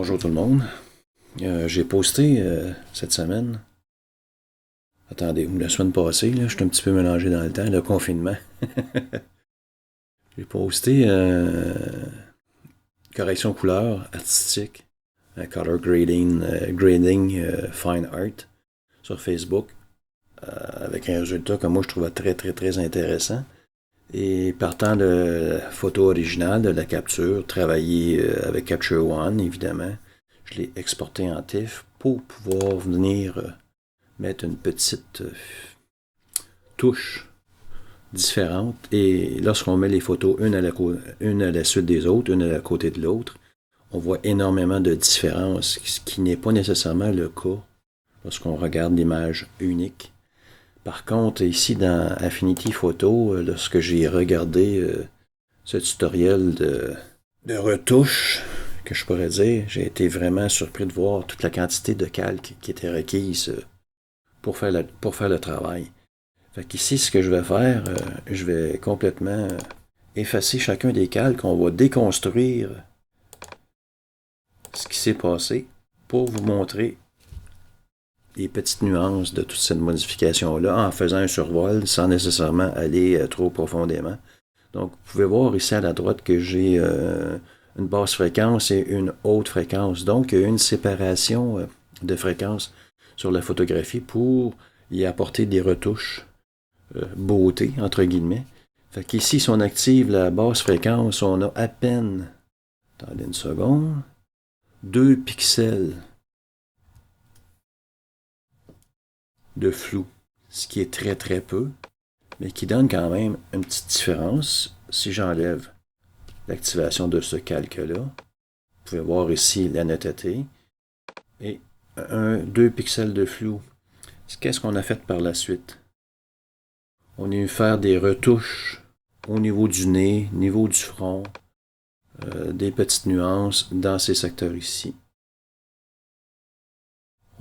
Bonjour tout le monde. J'ai posté cette semaine, attendez, ou la semaine passée, là, je suis un petit peu mélangé dans le temps, le confinement. J'ai posté correction couleur artistique, color grading, fine art sur Facebook, avec un résultat que moi je trouvais très très très intéressant. Et partant de la photo originale, de la capture, travaillé avec Capture One, évidemment, je l'ai exporté en TIFF pour pouvoir venir mettre une petite touche différente. Et lorsqu'on met les photos une à la suite des autres, une à côté de l'autre, on voit énormément de différences, ce qui n'est pas nécessairement le cas lorsqu'on regarde l'image unique. Par contre, ici dans Affinity Photo, lorsque j'ai regardé ce tutoriel de retouche, que je pourrais dire, j'ai été vraiment surpris de voir toute la quantité de calques qui était requise pour faire le travail. Fait qu'ici, ce que je vais faire, je vais complètement effacer chacun des calques. On va déconstruire ce qui s'est passé pour vous montrer les petites nuances de toute cette modification-là en faisant un survol sans nécessairement aller trop profondément. Donc, vous pouvez voir ici à la droite que j'ai une basse fréquence et une haute fréquence. Donc, il y a une séparation de fréquence sur la photographie pour y apporter des retouches beauté, entre guillemets. Fait qu'ici, si on active la basse fréquence, on a à peine, attendez une seconde, 2 pixels de flou, ce qui est très très peu, mais qui donne quand même une petite différence. Si j'enlève l'activation de ce calque-là, vous pouvez voir ici la netteté et 2 pixels de flou. Qu'est-ce qu'on a fait par la suite? On est venu faire des retouches au niveau du nez, au niveau du front, des petites nuances dans ces secteurs ici.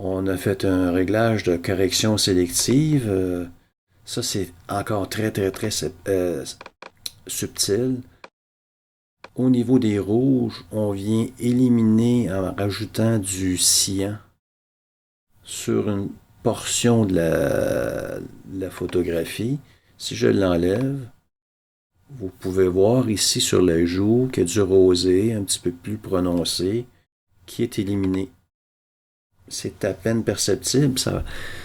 On a fait un réglage de correction sélective. Ça, c'est encore très, très, très subtil. Au niveau des rouges, on vient éliminer en rajoutant du cyan sur une portion de la photographie. Si je l'enlève, vous pouvez voir ici sur la joue qu'il y a du rosé un petit peu plus prononcé qui est éliminé. C'est à peine perceptible.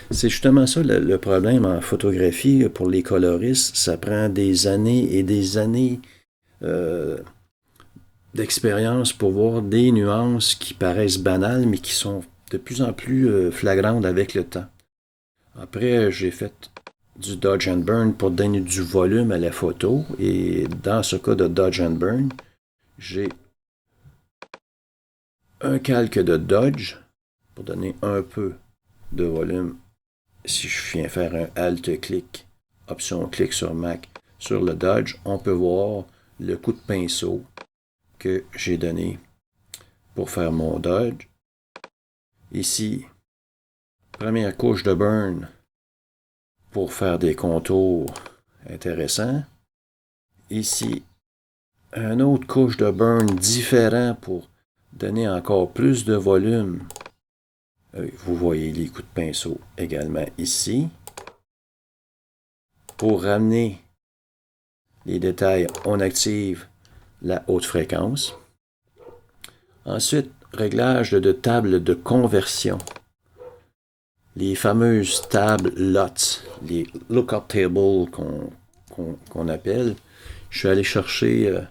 C'est justement ça le problème en photographie pour les coloristes. Ça prend des années et des années d'expérience pour voir des nuances qui paraissent banales, mais qui sont de plus en plus flagrantes avec le temps. Après, j'ai fait du Dodge and Burn pour donner du volume à la photo. Et dans ce cas de Dodge and Burn, j'ai un calque de Dodge pour donner un peu de volume. Si je viens faire un Alt-clic, Option-clic sur Mac, sur le Dodge, on peut voir le coup de pinceau que j'ai donné pour faire mon Dodge. Ici, première couche de burn pour faire des contours intéressants. Ici, une autre couche de burn différent pour donner encore plus de volume. Vous voyez les coups de pinceau également ici. Pour ramener les détails, on active la haute fréquence. Ensuite, réglage de table de conversion. Les fameuses tables LUTs, les Lookup Tables qu'on appelle. Je suis allé chercher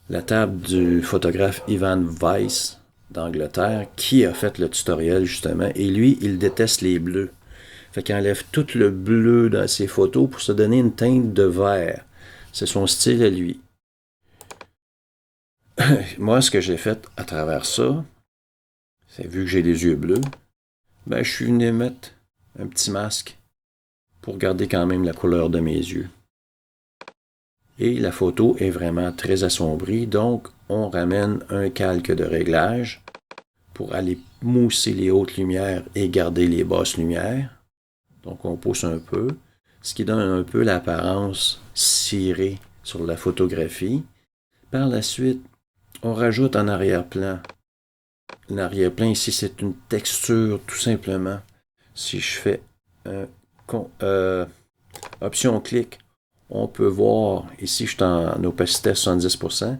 la table du photographe Ivan Weiss d'Angleterre qui a fait le tutoriel justement. Et lui, il déteste les bleus. Fait qu'il enlève tout le bleu dans ses photos pour se donner une teinte de vert. C'est son style à lui. Moi, ce que j'ai fait à travers ça, c'est vu que j'ai les yeux bleus, ben, je suis venu mettre un petit masque pour garder quand même la couleur de mes yeux. Et la photo est vraiment très assombrie, donc on ramène un calque de réglage pour aller mousser les hautes lumières et garder les basses lumières. Donc on pousse un peu, ce qui donne un peu l'apparence cirée sur la photographie. Par la suite, on rajoute en arrière-plan l'arrière-plan ici, c'est une texture tout simplement. Si je fais option clic, on peut voir, ici je suis en opacité à 70%,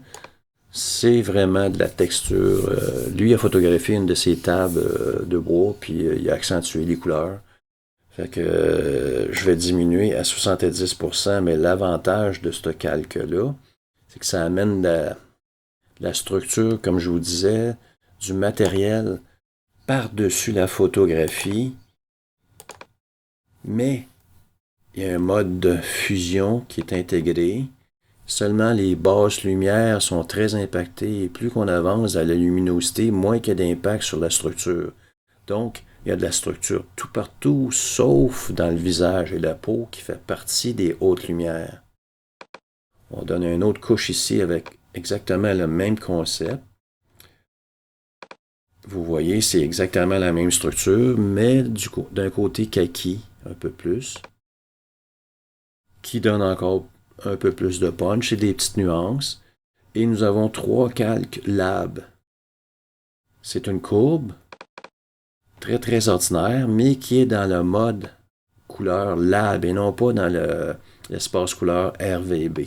c'est vraiment de la texture. Lui a photographié une de ses tables de bois, puis il a accentué les couleurs. Fait que je vais diminuer à 70%, mais l'avantage de ce calque-là, c'est que ça amène la structure, comme je vous disais, du matériel par-dessus la photographie, mais il y a un mode de fusion qui est intégré. Seulement les basses lumières sont très impactées et plus qu'on avance dans la luminosité, moins qu'il y a d'impact sur la structure. Donc, il y a de la structure tout partout, sauf dans le visage et la peau qui fait partie des hautes lumières. On donne une autre couche ici avec exactement le même concept. Vous voyez, c'est exactement la même structure, mais d'un côté kaki, un peu plus, qui donne encore un peu plus de punch et des petites nuances. Et nous avons 3 calques lab. C'est une courbe très très ordinaire, mais qui est dans le mode couleur lab et non pas dans l'espace couleur RVB.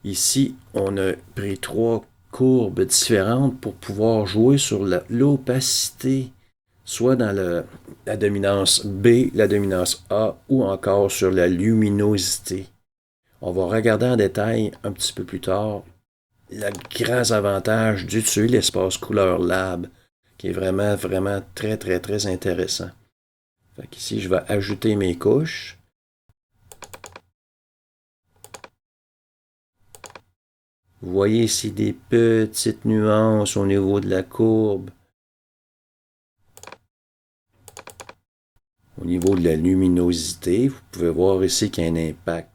Ici, on a pris 3 courbes différentes pour pouvoir jouer sur l'opacité, soit dans la dominance B, la dominance A, ou encore sur la luminosité. On va regarder en détail un petit peu plus tard le grand avantage d'utiliser l'espace couleur lab, qui est vraiment, vraiment très, très, très intéressant. Fait qu'ici, je vais ajouter mes couches. Vous voyez ici des petites nuances au niveau de la courbe. Au niveau de la luminosité, vous pouvez voir ici qu'il y a un impact.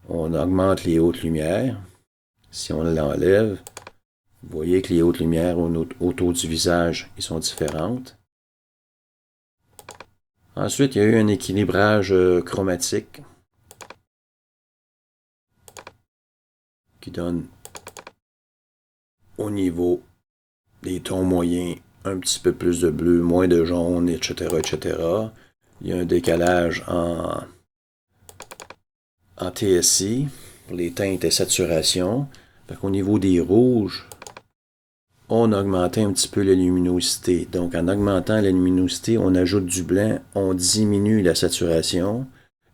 On augmente les hautes lumières. Si on l'enlève, vous voyez que les hautes lumières autour du visage, ils sont différentes. Ensuite, il y a eu un équilibrage chromatique qui donne au niveau des tons moyens un petit peu plus de bleu, moins de jaune, etc., etc. Il y a un décalage en TSI pour les teintes et saturations. Au niveau des rouges, on a augmenté un petit peu la luminosité. Donc, en augmentant la luminosité, on ajoute du blanc, on diminue la saturation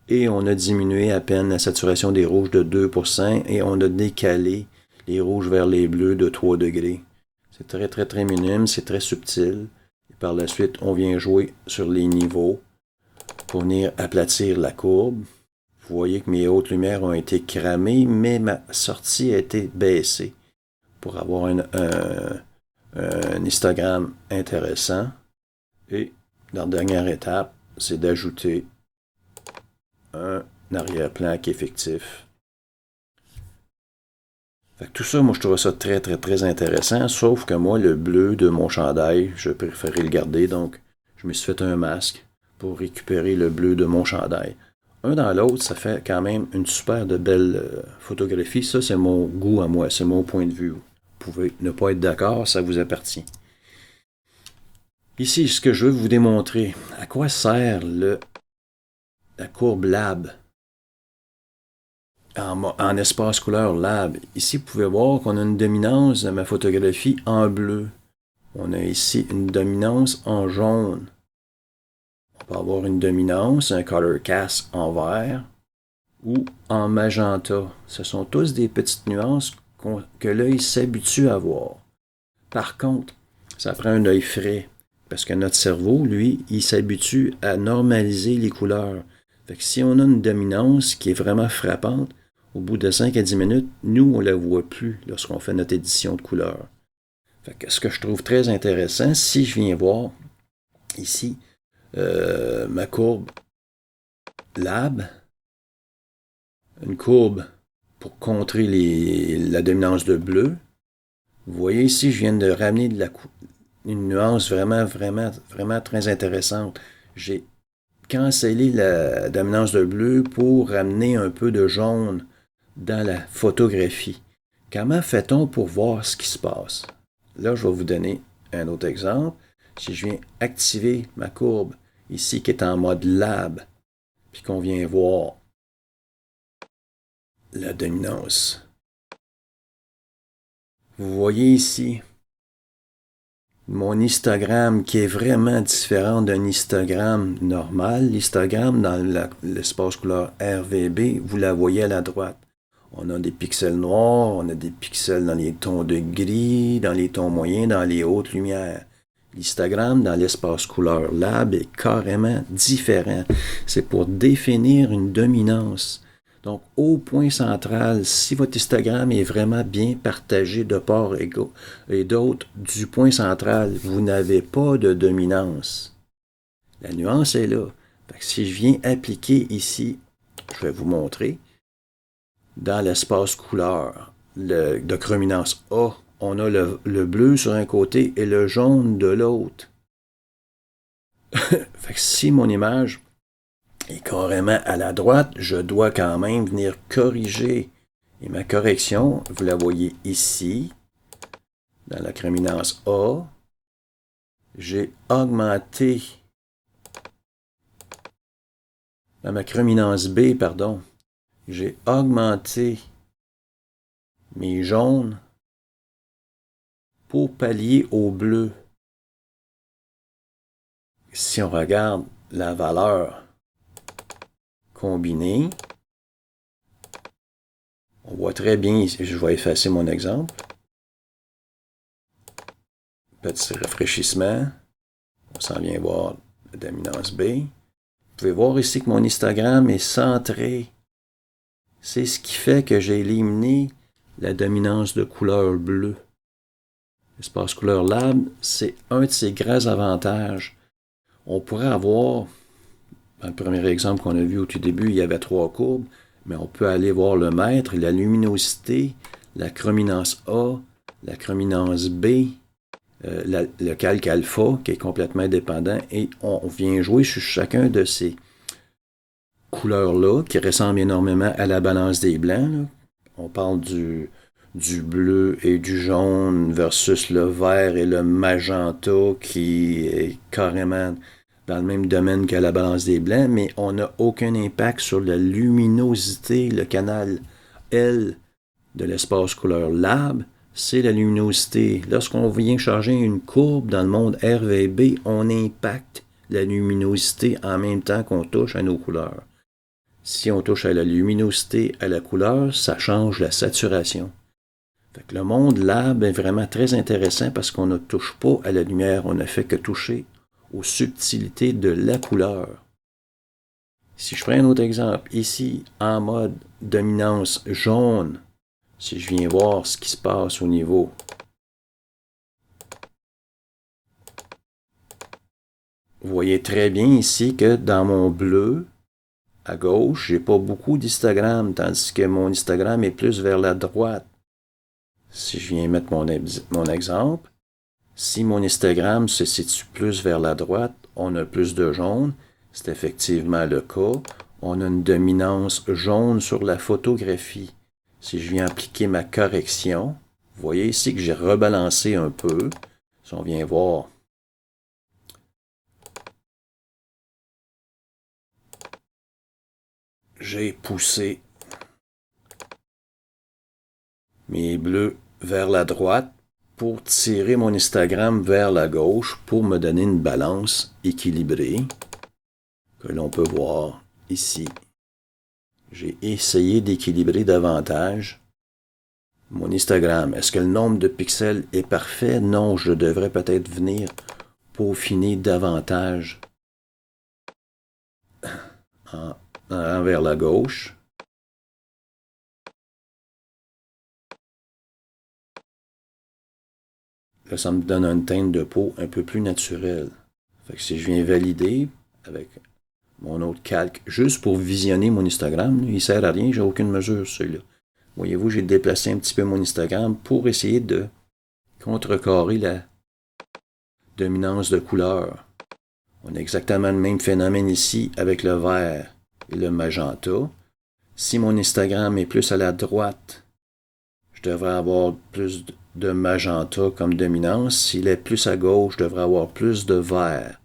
et on a diminué à peine la saturation des rouges de 2% et on a décalé les rouges vers les bleus de 3 degrés. C'est très, très, très minime, c'est très subtil. Et par la suite, on vient jouer sur les niveaux pour venir aplatir la courbe. Vous voyez que mes hautes lumières ont été cramées, mais ma sortie a été baissée pour avoir un histogramme intéressant. Et la dernière étape, c'est d'ajouter un arrière-plan qui est fictif. Fait que tout ça, moi, je trouve ça très, très, très intéressant, sauf que moi, le bleu de mon chandail, je préférais le garder, donc je me suis fait un masque pour récupérer le bleu de mon chandail. Un dans l'autre, ça fait quand même une super de belle photographie. Ça, c'est mon goût à moi, c'est mon point de vue. Vous pouvez ne pas être d'accord, ça vous appartient. Ici, ce que je veux vous démontrer, à quoi sert la courbe lab en espace couleur lab. Ici, vous pouvez voir qu'on a une dominance de ma photographie en bleu. On a ici une dominance en jaune. On peut avoir une dominance, un color cast en vert ou en magenta. Ce sont tous des petites nuances que l'œil s'habitue à voir. Par contre, ça prend un œil frais parce que notre cerveau, lui, il s'habitue à normaliser les couleurs. Fait que si on a une dominance qui est vraiment frappante, au bout de 5 à 10 minutes, nous, on ne la voit plus lorsqu'on fait notre édition de couleurs. Fait que ce que je trouve très intéressant, si je viens voir ici ma courbe lab, une courbe pour contrer la dominance de bleu, vous voyez ici, je viens de ramener une nuance vraiment, vraiment, vraiment très intéressante. J'ai cancellé la dominance de bleu pour ramener un peu de jaune dans la photographie. Comment fait-on pour voir ce qui se passe? Là, je vais vous donner un autre exemple, si je viens activer ma courbe ici qui est en mode lab, puis qu'on vient voir la dominance. Vous voyez ici mon histogramme qui est vraiment différent d'un histogramme normal. L'histogramme dans l'espace couleur RVB, vous la voyez à la droite. On a des pixels noirs, on a des pixels dans les tons de gris, dans les tons moyens, dans les hautes lumières. L'histogramme dans l'espace couleur lab est carrément différent. C'est pour définir une dominance. Donc, au point central, si votre histogramme est vraiment bien partagé de part et d'autre du point central, vous n'avez pas de dominance. La nuance est là. Fait que si je viens appliquer ici, je vais vous montrer, dans l'espace couleur de chrominance A, on a le bleu sur un côté et le jaune de l'autre. Fait que si mon image est carrément à la droite, je dois quand même venir corriger. Et ma correction, vous la voyez ici, dans la chrominance A. J'ai augmenté, dans ma chrominance B, pardon, j'ai augmenté mes jaunes pour pallier au bleu. Si on regarde la valeur combinée, on voit très bien, je vais effacer mon exemple. Petit rafraîchissement. On s'en vient voir la dominance B. Vous pouvez voir ici que mon histogramme est centré. C'est ce qui fait que j'ai éliminé la dominance de couleur bleue. L'espace couleur lab, c'est un de ses grands avantages. On pourrait avoir, dans le premier exemple qu'on a vu au tout début, il y avait 3 courbes, mais on peut aller voir le mètre, la luminosité, la chrominance A, la chrominance B, le calque alpha qui est complètement indépendant, et on vient jouer sur chacun de ces couleurs-là qui ressemblent énormément à la balance des blancs. Là. On parle du bleu et du jaune versus le vert et le magenta qui est carrément dans le même domaine que la balance des blancs, mais on n'a aucun impact sur la luminosité. Le canal L de l'espace couleur lab, c'est la luminosité. Lorsqu'on vient changer une courbe dans le monde RVB, on impacte la luminosité en même temps qu'on touche à nos couleurs. Si on touche à la luminosité, à la couleur, ça change la saturation. Fait que le monde lab est vraiment très intéressant parce qu'on ne touche pas à la lumière, on ne fait que toucher aux subtilités de la couleur. Si je prends un autre exemple, ici, en mode dominance jaune, si je viens voir ce qui se passe au niveau vous voyez très bien ici que dans mon bleu, à gauche, j'ai pas beaucoup d'histogramme, tandis que mon histogramme est plus vers la droite. Si je viens mettre mon exemple, si mon histogramme se situe plus vers la droite, on a plus de jaune. C'est effectivement le cas. On a une dominance jaune sur la photographie. Si je viens appliquer ma correction, vous voyez ici que j'ai rebalancé un peu. Si on vient voir, j'ai poussé mes bleus vers la droite pour tirer mon histogramme vers la gauche pour me donner une balance équilibrée que l'on peut voir ici. J'ai essayé d'équilibrer davantage mon histogramme. Est-ce que le nombre de pixels est parfait? Non, je devrais peut-être venir peaufiner davantage vers la gauche. Là, ça me donne une teinte de peau un peu plus naturelle. Fait que si je viens valider avec mon autre calque, juste pour visionner mon histogramme, il ne sert à rien, j'ai aucune mesure sur celui-là. Voyez-vous, j'ai déplacé un petit peu mon histogramme pour essayer de contrecarrer la dominance de couleur. On a exactement le même phénomène ici avec le vert et le magenta. Si mon histogramme est plus à la droite, je devrais avoir plus de magenta comme dominance. S'il est plus à gauche, je devrais avoir plus de vert.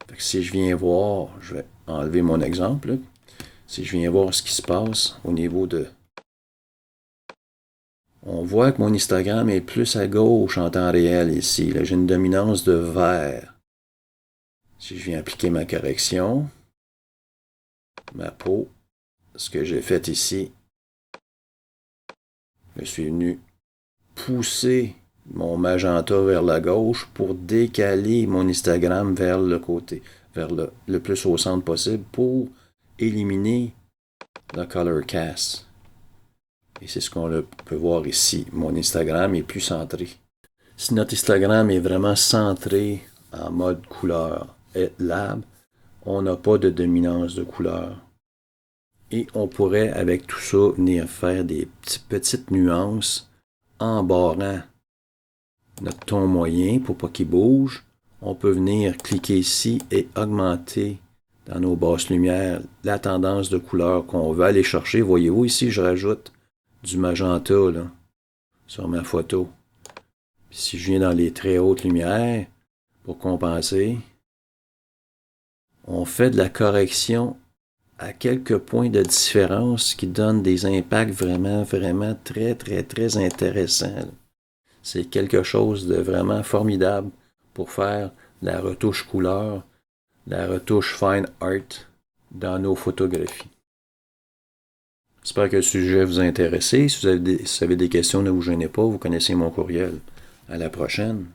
Fait que si je viens voir, je vais enlever mon exemple, là. Si je viens voir ce qui se passe au niveau de... On voit que mon histogramme est plus à gauche en temps réel ici. Là, j'ai une dominance de vert. Si je viens appliquer ma correction, ma peau, ce que j'ai fait ici, je suis venu pousser mon magenta vers la gauche pour décaler mon histogramme vers le côté, vers le plus au centre possible pour éliminer le color cast. Et c'est ce qu'on peut voir ici. Mon histogramme est plus centré. Si notre histogramme est vraiment centré en mode couleur et lab, on n'a pas de dominance de couleur. Et on pourrait, avec tout ça, venir faire des petites nuances en barrant notre ton moyen pour pas qu'il bouge. On peut venir cliquer ici et augmenter dans nos basses lumières la tendance de couleur qu'on veut aller chercher. Voyez-vous ici, je rajoute du magenta là, sur ma photo. Puis si je viens dans les très hautes lumières pour compenser, on fait de la correction à quelques points de différence qui donnent des impacts vraiment très intéressants. C'est quelque chose de vraiment formidable pour faire la retouche couleur, la retouche fine art dans nos photographies. J'espère que le sujet vous a intéressé. Si vous avez des questions, ne vous gênez pas, vous connaissez mon courriel. À la prochaine.